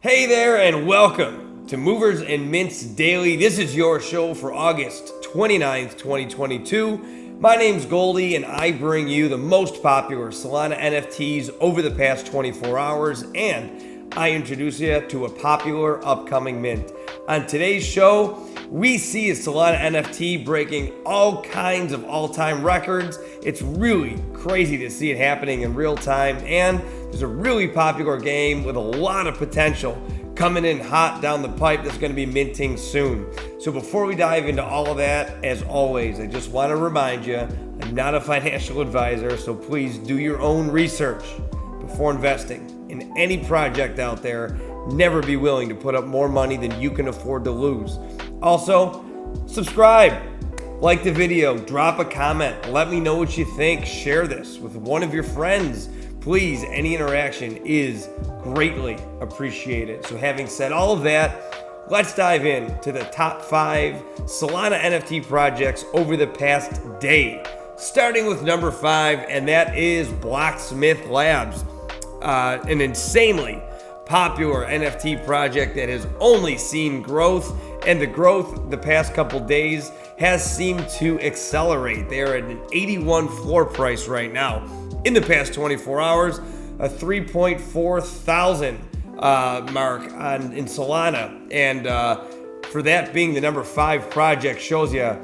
Hey there and welcome to Movers and Mints Daily. This is your show for August 29th, 2022. My name's Goldie and I bring you the most popular Solana NFTs over the past 24 hours and I introduce you to a popular upcoming mint. On today's show, we see a Solana NFT breaking all kinds of all-time records. It's really crazy to see it happening in real time, and there's a really popular game with a lot of potential coming in hot down the pipe that's going to be minting soon. So before we dive into all of that, as always, I just want to remind you, I'm not a financial advisor, so please do your own research before investing in any project out there. Never be willing to put up more money than you can afford to lose. Also, subscribe, like the video, drop a comment, let me know what you think, share this with one of your friends. Please, any interaction is greatly appreciated. So having said all of that, let's dive in to the top 5 Solana NFT projects over the past day. Starting with number 5, and that is Blocksmith Labs, an insanely popular NFT project that has only seen growth, and the growth the past couple days has seemed to accelerate. They're at an 81 floor price right now. In the past 24 hours, a 3.4 thousand mark in Solana, and for that being the number 5 project shows you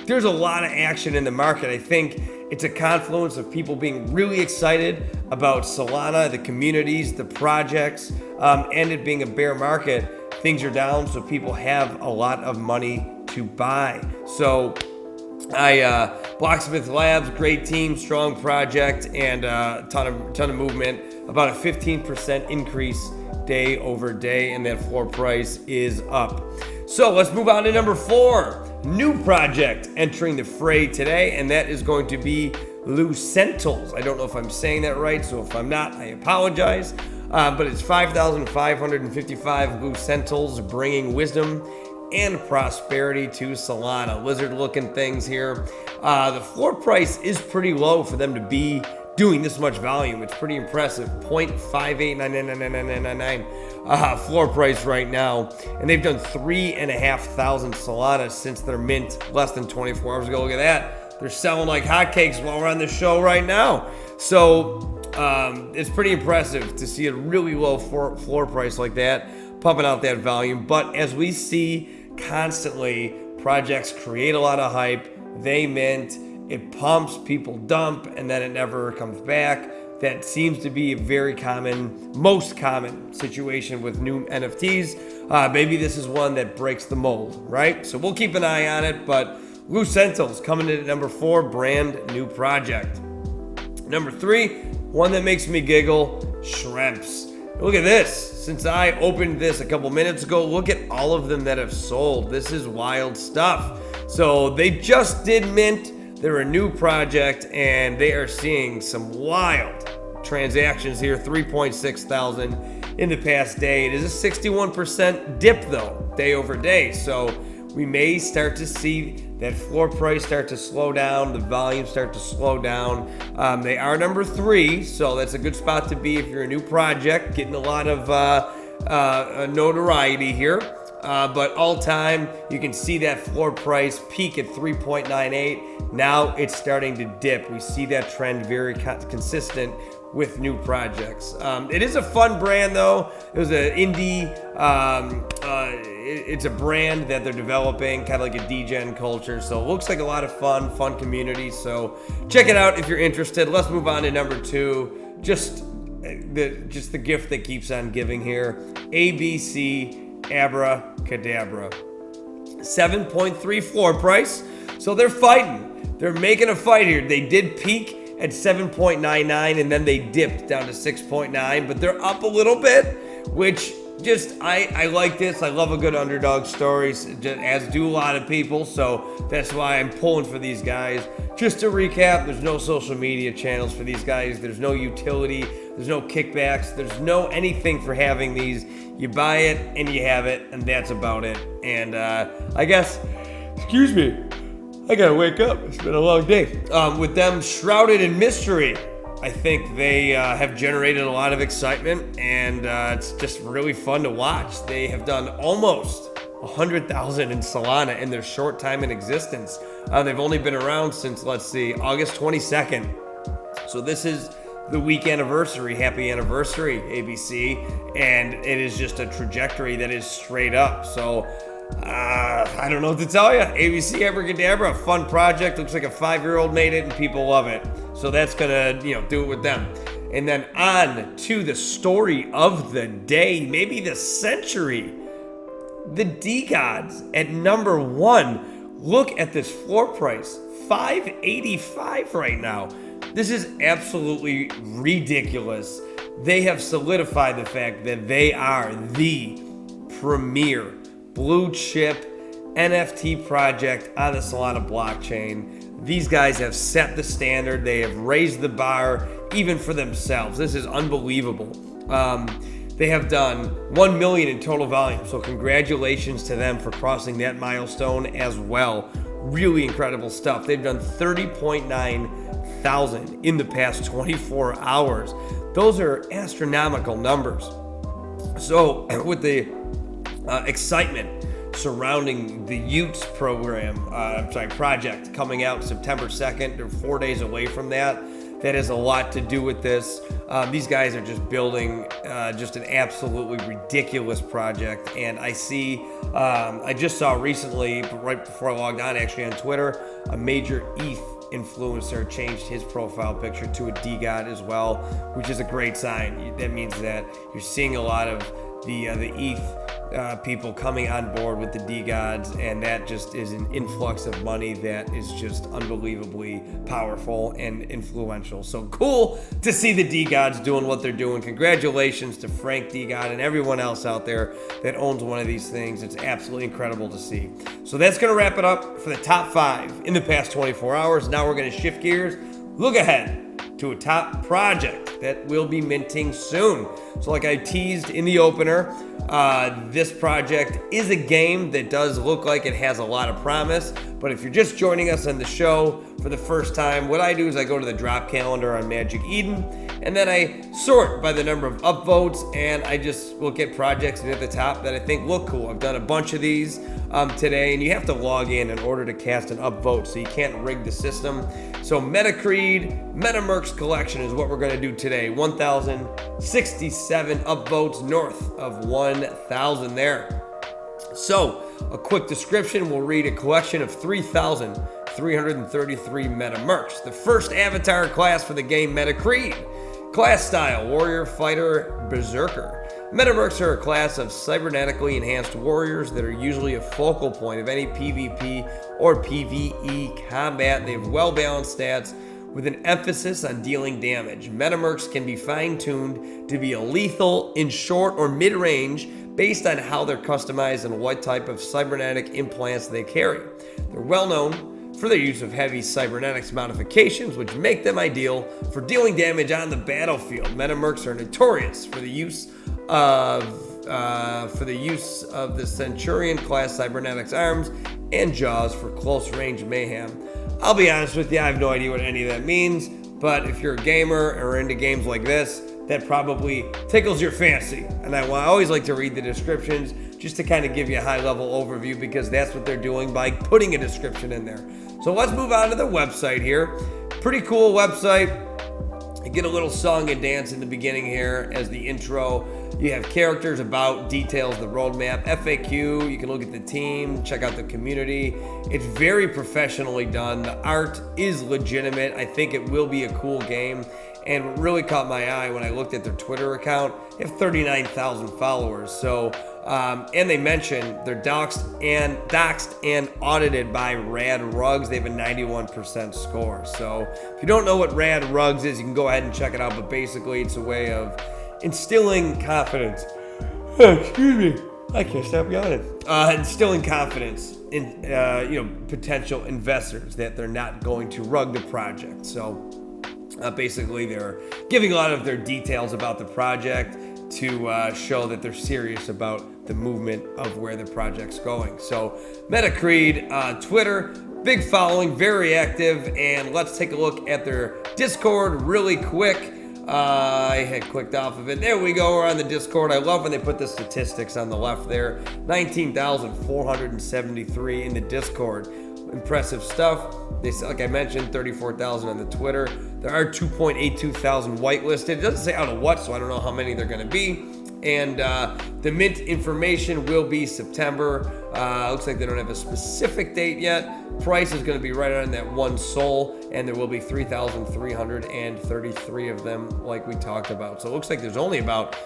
there's a lot of action in the market. I think it's a confluence of people being really excited about Solana, the communities, the projects, and it being a bear market. Things are down, so people have a lot of money to buy. So Blocksmith Labs, great team, strong project, and a ton of movement. About a 15% increase day over day, and that floor price is up. So let's move on to number 4. New project entering the fray today, and that is going to be Lucentals. I don't know if I'm saying that right, so if I'm not, I apologize. But it's 5,555 Lucentals, bringing wisdom and prosperity to Solana. Lizard-looking things here. The floor price is pretty low for them to be doing this much volume. It's pretty impressive. 0.58999999 floor price right now, and they've done 3,500 Solana since their mint less than 24 hours ago. Look at that. They're selling like hotcakes while we're on the show right now. So it's pretty impressive to see a really low floor price like that, pumping out that volume. But as we see constantly, projects create a lot of hype, they mint, it pumps, people dump, and then it never comes back. That seems to be a very most common situation with new NFTs. Maybe this is one that breaks the mold, right? So we'll keep an eye on it, but Lucentals coming in at number 4, brand new project. Number 3, one that makes me giggle, Shremps. Look at this. Since I opened this a couple minutes ago, look at all of them that have sold. This is wild stuff. So they just did mint. They're a new project, and they are seeing some wild transactions here. 3.6 thousand in the past day. It is a 61% dip, though, day over day. So we may start to see that floor price start to slow down, the volume start to slow down. They are number 3, so that's a good spot to be if you're a new project, getting a lot of notoriety here. But all time, you can see that floor price peak at 3.98. Now it's starting to dip. We see that trend very consistent with new projects. It is a fun brand, though. It was an indie. It's a brand that they're developing, kind of like a degen culture. So it looks like a lot of fun community. So check it out if you're interested. Let's move on to number 2. Just the gift that keeps on giving here. ABC Abracadabra. 7.3 floor price. So they're fighting. They're making a fight here. They did peak at 7.99 and then they dipped down to 6.9, but they're up a little bit, which just I like this. I love a good underdog story, as do a lot of people, so that's why I'm pulling for these guys. Just to recap, there's no social media channels for these guys. There's no utility. There's no kickbacks. There's no anything for having these. You buy it and you have it, and that's about it. And I guess, excuse me, I gotta wake up. It's been a long day. With them shrouded in mystery, I think they have generated a lot of excitement, and it's just really fun to watch. They have done almost 100,000 in Solana in their short time in existence. They've only been around since, let's see, August 22nd. So this is the week anniversary. Happy anniversary, ABC. And it is just a trajectory that is straight up. So I don't know what to tell you. ABC Abracadabra, fun project. Looks like a 5-year-old made it and people love it. So that's gonna, do it with them. And then on to the story of the day, maybe the century. The DeGods at number 1. Look at this floor price, $585 right now. This is absolutely ridiculous. They have solidified the fact that they are the premier blue chip NFT project on the Solana blockchain. These guys have set the standard. They have raised the bar even for themselves. This is unbelievable. They have done 1 million in total volume. So congratulations to them for crossing that milestone as well. Really incredible stuff. They've done 30.9 thousand in the past 24 hours. Those are astronomical numbers. So with the excitement surrounding the Utes project coming out September 2nd, they're 4 days away from that. That has a lot to do with this. These guys are just building just an absolutely ridiculous project. And I just saw recently, right before I logged on actually on Twitter, a major ETH influencer changed his profile picture to a DeGod as well, which is a great sign. That means that you're seeing a lot of the ETH people coming on board with the DeGods, and that just is an influx of money that is just unbelievably powerful and influential. So cool to see the DeGods doing what they're doing. Congratulations to Frank DeGod and everyone else out there that owns one of these things. It's absolutely incredible to see. So that's going to wrap it up for the top 5 in the past 24 hours. Now we're going to shift gears, look ahead to a top project that will be minting soon. So like I teased in the opener, this project is a game that does look like it has a lot of promise. But if you're just joining us on the show for the first time, what I do is I go to the drop calendar on Magic Eden, and then I sort by the number of upvotes, and I just look at projects at the top that I think look cool. I've done a bunch of these today, and you have to log in order to cast an upvote, so you can't rig the system. So MetaCreed, MetaMercs collection is what we're going to do today. 1,067 upvotes, north of 1,000 there. So a quick description, we'll read a collection of 3,333 MetaMercs. The first avatar class for the game MetaCreed. Class style, warrior, fighter, berserker. MetaMercs are a class of cybernetically enhanced warriors that are usually a focal point of any PvP or PvE combat. They have well-balanced stats with an emphasis on dealing damage. MetaMercs can be fine-tuned to be lethal in short or mid-range based on how they're customized and what type of cybernetic implants they carry. They're well known for their use of heavy cybernetics modifications, which make them ideal for dealing damage on the battlefield. MetaMercs are notorious for the use of the Centurion class cybernetics arms and jaws for close range mayhem. I'll be honest with you, I have no idea what any of that means, but if you're a gamer or into games like this, that probably tickles your fancy. And I always like to read the descriptions just to kind of give you a high-level overview, because that's what they're doing by putting a description in there. So let's move on to the website here. Pretty cool website. You get a little song and dance in the beginning here as the intro. You have characters, about, details, the roadmap, FAQ. You can look at the team, check out the community. It's very professionally done. The art is legitimate. I think it will be a cool game. And what really caught my eye when I looked at their Twitter account, they have 39,000 followers. So, and they mentioned they're doxed and audited by Rad Rugs. They have a 91% score. So if you don't know what Rad Rugs is, you can go ahead and check it out. But basically, it's a way of instilling confidence. Excuse me, I can't stop yawning. Instilling confidence in potential investors that they're not going to rug the project. So. Basically, they're giving a lot of their details about the project to show that they're serious about the movement of where the project's going. So, MetaCreed, Twitter, big following, very active, and let's take a look at their Discord really quick. I had clicked off of it. There we go. We're on the Discord. I love when they put the statistics on the left there. 19,473 in the Discord. Impressive stuff. They, like I mentioned, 34,000 on the Twitter. There are 2.82 thousand whitelisted. It doesn't say out of what, so I don't know how many they're going to be. And the mint information will be September. Looks like they don't have a specific date yet. Price is going to be right on that 1 SOL, and there will be 3,333 of them, like we talked about. So it looks like there's only about,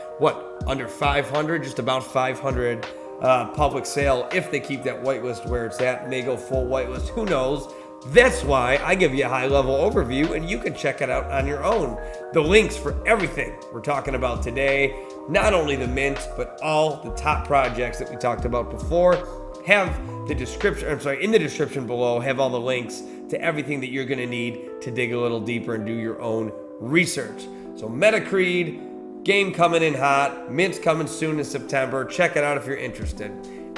under 500, just about 500 public sale if they keep that whitelist where it's at and they go full whitelist. Who knows? That's why I give you a high-level overview, and you can check it out on your own. The links for everything we're talking about today, not only the mint, but all the top projects that we talked about before, have the description, in the description below, have all the links to everything that you're going to need to dig a little deeper and do your own research. So MetaCreed, game coming in hot, mint's coming soon in September. Check it out if you're interested.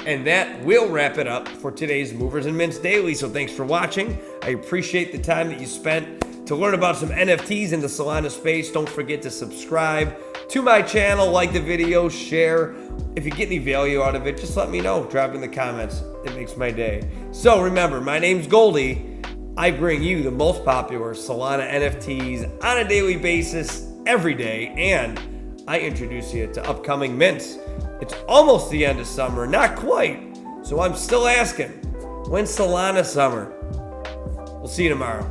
And that will wrap it up for today's Movers and Mints Daily. So thanks for watching. I appreciate the time that you spent to learn about some NFTs in the Solana space. Don't forget to subscribe to my channel, like the video, share. If you get any value out of it, just let me know. Drop in the comments. It makes my day. So remember, my name's Goldie. I bring you the most popular Solana NFTs on a daily basis every day, and I introduce you to upcoming mints. It's almost the end of summer, not quite. So I'm still asking, when's Solana summer? We'll see you tomorrow.